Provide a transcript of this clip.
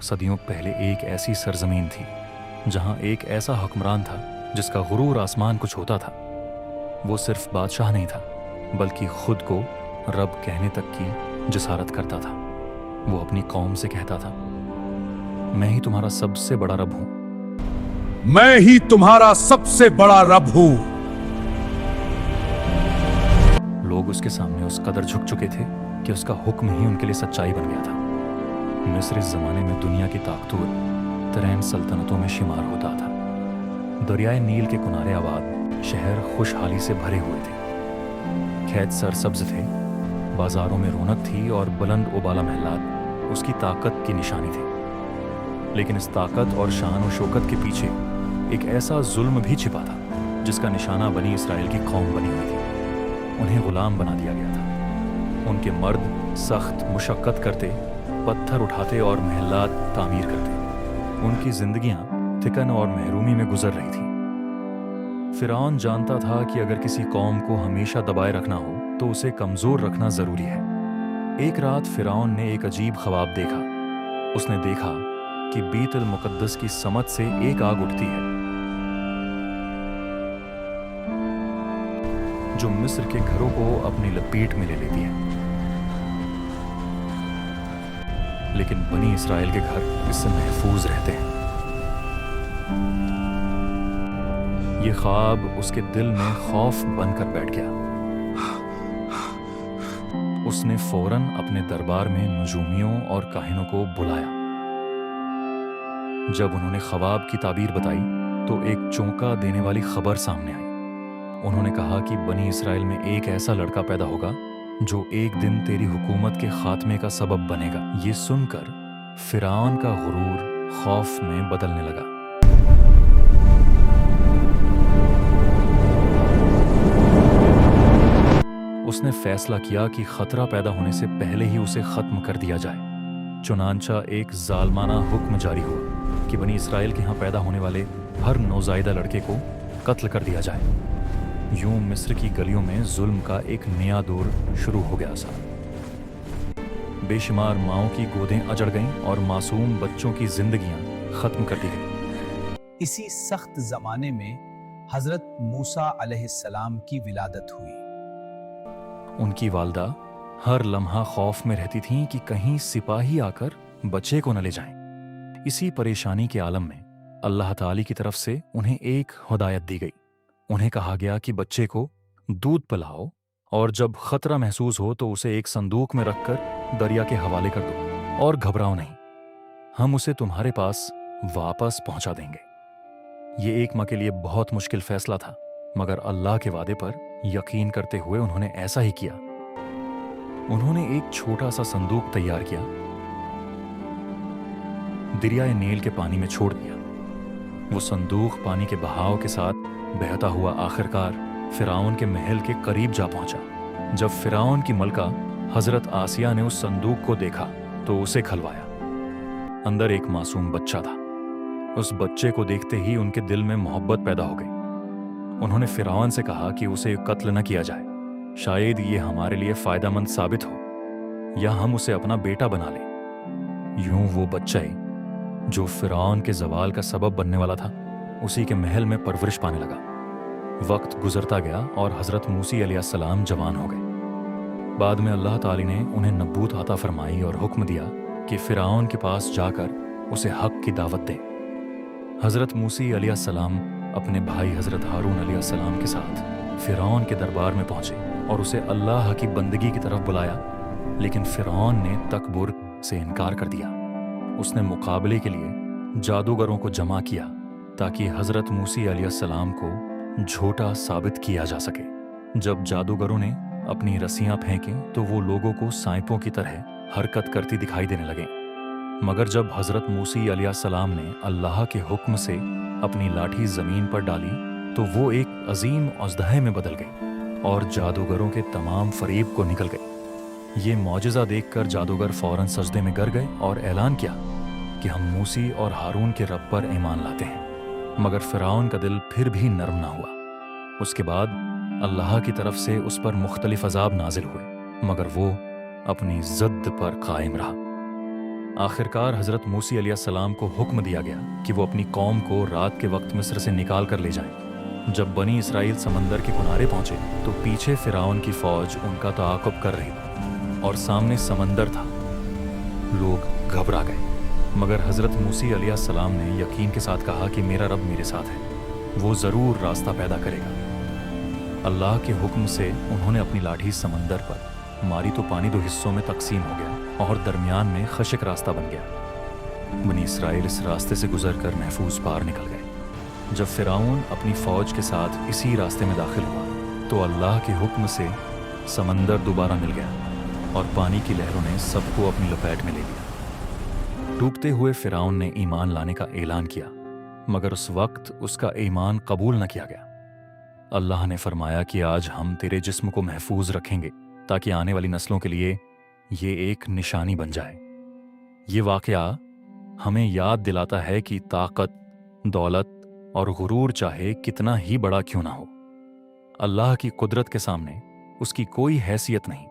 صدیوں پہلے ایک ایسی سرزمین تھی جہاں ایک ایسا حکمران تھا جس کا غرور آسمان کو چھوتا تھا۔ وہ صرف بادشاہ نہیں تھا بلکہ خود کو رب کہنے تک کی جسارت کرتا تھا۔ وہ اپنی قوم سے کہتا تھا، میں ہی تمہارا سب سے بڑا رب ہوں، میں ہی تمہارا سب سے بڑا رب ہوں۔ لوگ اس کے سامنے اس قدر جھک چکے تھے کہ اس کا حکم ہی ان کے لیے سچائی بن گیا تھا۔ مصر اس زمانے میں دنیا کی طاقتور ترین سلطنتوں میں شمار ہوتا تھا۔ دریائے نیل کے کنارے آباد شہر خوشحالی سے بھرے ہوئے تھے، کھیت سرسبز تھے، بازاروں میں رونق تھی اور بلند و بالا محلات اس کی طاقت کی نشانی تھی۔ لیکن اس طاقت اور شان و شوکت کے پیچھے ایک ایسا ظلم بھی چھپا تھا جس کا نشانہ بنی اسرائیل کی قوم بنی ہوئی تھی۔ انہیں غلام بنا دیا گیا تھا۔ ان کے مرد سخت مشقت کرتے، پتھر اٹھاتے اور محلات تعمیر کرتے۔ ان کی زندگیاں تھکن اور محرومی میں گزر رہی تھیں۔ فرعون جانتا تھا کہ اگر کسی قوم کو ہمیشہ دبائے رکھنا ہو تو اسے کمزور رکھنا ضروری ہے۔ ایک رات فرعون نے ایک عجیب خواب دیکھا۔ اس نے دیکھا کہ بیت المقدس کی سمت سے ایک آگ اٹھتی ہے جو مصر کے گھروں کو اپنی لپیٹ میں لے لیتی ہے، لیکن بنی اسرائیل کے گھر اس سے محفوظ رہتے ہیں۔ یہ خواب اس کے دل میں خوف بن کر بیٹھ گیا۔ اس نے فوراً اپنے دربار میں نجومیوں اور کاہنوں کو بلایا۔ جب انہوں نے خواب کی تعبیر بتائی تو ایک چونکا دینے والی خبر سامنے آئی۔ انہوں نے کہا کہ بنی اسرائیل میں ایک ایسا لڑکا پیدا ہوگا جو ایک دن تیری حکومت کے خاتمے کا سبب بنے گا۔ یہ سن کر فرعون کا غرور خوف میں بدلنے لگا۔ اس نے فیصلہ کیا کہ خطرہ پیدا ہونے سے پہلے ہی اسے ختم کر دیا جائے۔ چنانچہ ایک ظالمانہ حکم جاری ہوا کہ بنی اسرائیل کے ہاں پیدا ہونے والے ہر نوزائیدہ لڑکے کو قتل کر دیا جائے۔ یوں مصر کی گلیوں میں ظلم کا ایک نیا دور شروع ہو گیا تھا۔ بے شمار ماؤں کی گودیں اجڑ گئیں اور معصوم بچوں کی زندگیاں ختم کر دی گئیں۔ اسی سخت زمانے میں حضرت موسیٰ علیہ السلام کی ولادت ہوئی۔ ان کی والدہ ہر لمحہ خوف میں رہتی تھیں کہ کہیں سپاہی آ کر بچے کو نہ لے جائیں۔ اسی پریشانی کے عالم میں اللہ تعالی کی طرف سے انہیں ایک ہدایت دی گئی۔ انہیں کہا گیا کہ بچے کو دودھ پلاؤ اور جب خطرہ محسوس ہو تو اسے ایک صندوق میں رکھ کر دریا کے حوالے کر دو، اور گھبراؤ نہیں، ہم اسے تمہارے پاس واپس پہنچا دیں گے۔ یہ ایک ماں کے لیے بہت مشکل فیصلہ تھا، مگر اللہ کے وعدے پر یقین کرتے ہوئے انہوں نے ایسا ہی کیا۔ انہوں نے ایک چھوٹا سا صندوق تیار کیا، دریائے نیل کے پانی میں چھوڑ دیا۔ وہ صندوق پانی کے بہاؤ کے ساتھ بہتا ہوا آخرکار فرعون کے محل کے قریب جا پہنچا۔ جب فرعون کی ملکہ حضرت آسیہ نے اس صندوق کو دیکھا تو اسے کھلوایا۔ اندر ایک معصوم بچہ تھا۔ اس بچے کو دیکھتے ہی ان کے دل میں محبت پیدا ہو گئی۔ انہوں نے فرعون سے کہا کہ اسے قتل نہ کیا جائے، شاید یہ ہمارے لیے فائدہ مند ثابت ہو، یا ہم اسے اپنا بیٹا بنا لیں۔ یوں وہ بچہ جو فرعون کے زوال کا سبب بننے والا تھا اسی کے محل میں پرورش پانے لگا۔ وقت گزرتا گیا اور حضرت موسیٰ علیہ السلام جوان ہو گئے۔ بعد میں اللہ تعالی نے انہیں نبوت عطا فرمائی اور حکم دیا کہ فرعون کے پاس جا کر اسے حق کی دعوت دیں۔ حضرت موسیٰ علیہ السلام اپنے بھائی حضرت ہارون علیہ السلام کے ساتھ فرعون کے دربار میں پہنچے اور اسے اللہ کی بندگی کی طرف بلایا، لیکن فرعون نے تکبر سے انکار کر دیا۔ اس نے مقابلے کے لیے جادوگروں کو جمع کیا تاکہ حضرت موسیٰ علیہ السلام کو جھوٹا ثابت کیا جا سکے۔ جب جادوگروں نے اپنی رسیاں پھینکیں تو وہ لوگوں کو سائپوں کی طرح حرکت کرتی دکھائی دینے لگیں، مگر جب حضرت موسیٰ علیہ السلام نے اللہ کے حکم سے اپنی لاٹھی زمین پر ڈالی تو وہ ایک عظیم اژدہے میں بدل گئی اور جادوگروں کے تمام فریب کو نکل گئی۔ یہ معجزہ دیکھ کر جادوگر فوراً سجدے میں گر گئے اور اعلان کیا کہ ہم موسیٰ اور ہارون کے رب پر ایمان لاتے ہیں، مگر فرعون کا دل پھر بھی نرم نہ ہوا۔ اس کے بعد اللہ کی طرف سے اس پر مختلف عذاب نازل ہوئے، مگر وہ اپنی ضد پر قائم رہا۔ آخرکار حضرت موسی علیہ السلام کو حکم دیا گیا کہ وہ اپنی قوم کو رات کے وقت مصر سے نکال کر لے جائیں۔ جب بنی اسرائیل سمندر کے کنارے پہنچے تو پیچھے فرعون کی فوج ان کا تعاقب کر رہی تھی اور سامنے سمندر تھا۔ لوگ گھبرا گئے، مگر حضرت موسی علیہ السلام نے یقین کے ساتھ کہا کہ میرا رب میرے ساتھ ہے، وہ ضرور راستہ پیدا کرے گا۔ اللہ کے حکم سے انہوں نے اپنی لاٹھی سمندر پر ماری تو پانی دو حصوں میں تقسیم ہو گیا اور درمیان میں خشک راستہ بن گیا۔ بنی اسرائیل اس راستے سے گزر کر محفوظ پار نکل گئے۔ جب فرعون اپنی فوج کے ساتھ اسی راستے میں داخل ہوا تو اللہ کے حکم سے سمندر دوبارہ مل گیا اور پانی کی لہروں نے سب کو اپنی لپیٹ میں لے لیا۔ ڈوبتے ہوئے فرعون نے ایمان لانے کا اعلان کیا، مگر اس وقت اس کا ایمان قبول نہ کیا گیا۔ اللہ نے فرمایا کہ آج ہم تیرے جسم کو محفوظ رکھیں گے تاکہ آنے والی نسلوں کے لیے یہ ایک نشانی بن جائے۔ یہ واقعہ ہمیں یاد دلاتا ہے کہ طاقت، دولت اور غرور چاہے کتنا ہی بڑا کیوں نہ ہو، اللہ کی قدرت کے سامنے اس کی کوئی حیثیت نہیں۔